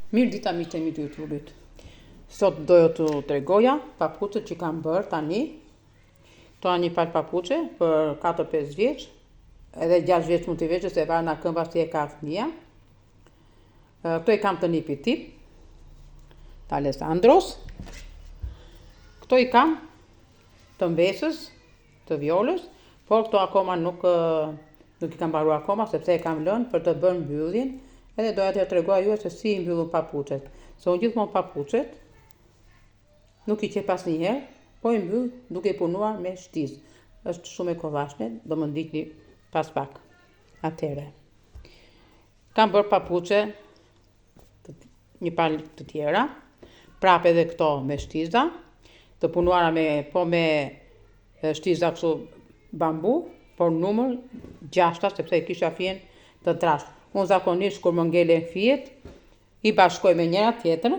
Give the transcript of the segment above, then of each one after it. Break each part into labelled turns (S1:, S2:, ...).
S1: Mirë dita miqtë e mi të YouTube-it. Sot doja t'u tregoja papuçet që kam bërë tani. Këto janë një palë papuçe për 4-5 vjeç, edhe 6 vjeç mund t'i veçë se varet nga këmba si e ka fëmia. Këto i kam të nipit tip, të Alessandros. Këto i kam të mbesës, të Violës, por këto akoma nuk i kam mbaruar akoma sepse e kam lënë për të bërë mbylljen. Edhe doja t'ja tregoj ju se si i mbyllun papuçet. Se unë gjithmonë papuçet nuk i qep asnjëherë, po i mbyll duke i punuar me shtizë. Është shumë e kollajshme, do më ndiqni pas pak. Atëre. Kam bërë papuçe një palë të tjera, prapë edhe këto me shtiza, të punuara me shtiza kështu bambu, por numër 6 sepse kisha fjen të trashë. Unë zakonisht kur më ngelen fijet, i bashkoj me njëra tjetrën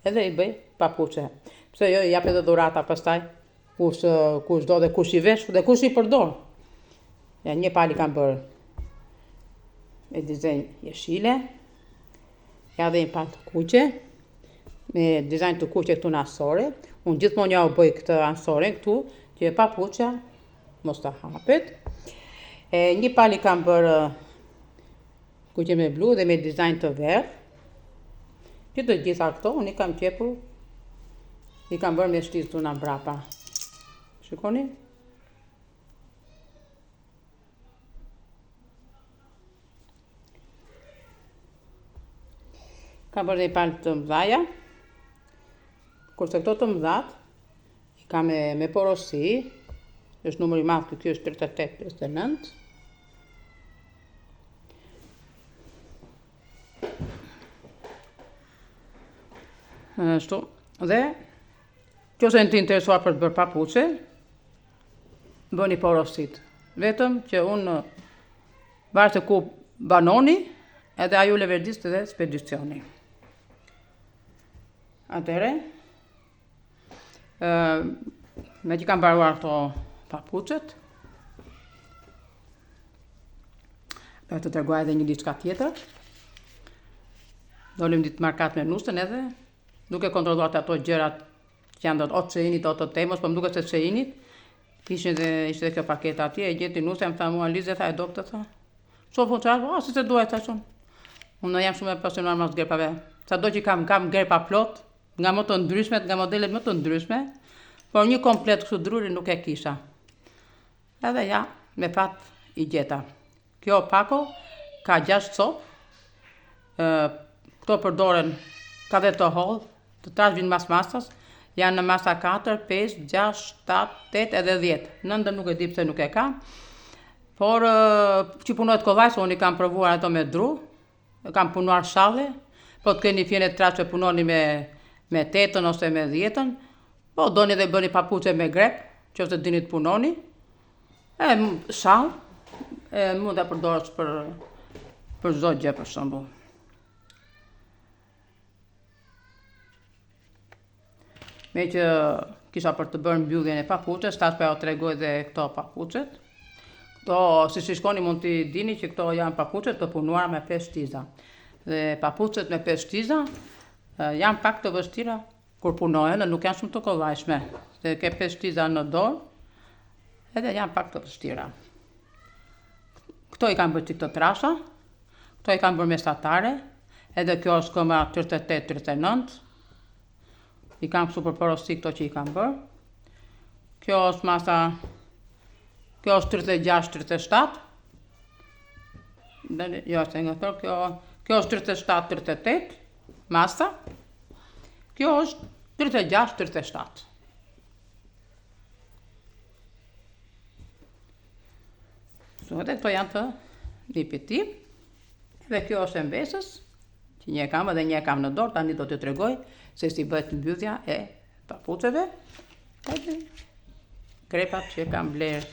S1: edhe i bëj papuçe. Pse jo, i jap edhe dhurata pastaj, kush do dhe kush i vesh dhe kush i përdor. Ja, një palë kam bërë me dizajn jeshile, ja dhe një palë të kuqe, me dizajn të kuqe këtu në ansore. Unë gjithmonë ja u bëj këtë ansoren këtu, që papuça mos ta hapet. Një palë kam bërë kuqe me blu dhe me dizajn të verdh. Që të gjitha këto unë i kam qepur, i kam bërë me shtizë tuna mbrapa. Shikoni? Kam bërë dhe i palë të mdhaja, kurse këto të mdhat, i kam me porosi, është numër i madh, kjo është 38-59. Ashtu, dhe nëse jeni të interesuar për të bërë papuçe, bëni porosit. Vetëm që unë varet se ku banoni, edhe aju leverdis dhe spedicioni. Atëre, me që kam mbaruar këto papuçet, do të tregoj edhe një diçka tjetër. Dolim ditë markat me nusën edhe duke kontrolluar ato gjërat që janë o të çeinit o të temos, po më duket se çeinit. Ishte dhe kjo paketa atje, e gjeti nusë, më tha mua Lize, tha e doktor, tha. Shofu çfarë? Si se duhet thashun. Unë jam shumë e pasionuar mas gerpave. Sado që kam gerpa plot, nga më të ndryshme, nga modelet më të ndryshme, por një komplet kështu druri nuk e kisha. Edhe ja, me fat i gjeta. Kjo pako ka 6 copë. Këto përdoren ka dhe të hollë, të trash vinë mas masas, janë në masa 4, 5, 6, 7, 8 edhe 10. 9 nuk e di pse nuk e ka, por që punohet kollajshme, unë i kam provuar ato me dru, kam punuar shalle, po të keni fjene të trash që punoni me 8-ën ose me 10-ën, po doni dhe bëni papuçe me grep, që ose dini të punoni, shall, mund të përdorës për çdo gjë për shembull. Me që kisha për të bërë mbylljen e papuçes, tash po ja tregoj dhe këto papuçet. Këto, si shikoni mund t'i dini që këto janë papuçet të punuara me 5 shtiza. Dhe papuçet me 5 shtiza janë pak të vështira kur punohen, nuk janë shumë të kollajshme. Se ke 5 shtiza në dorë, edhe janë pak të vështira. Këto i kam bërë të trasha, këto i kam bërë mesatare, edhe kjo është këmba 38-39. I kam kështu për porosi këto që i kam bërë. Kjo është masa, kjo është 36-37. Jo, është nga tërë, kjo është 37-38 masa. Kjo është 36-37. Edhe këto janë të nipit tim. Dhe kjo është e mbesës, që një e kam edhe një e kam në dorë, tani do t'ju tregoj se si bëhet mbyllja e papuçeve edhe grepat që kam blerë.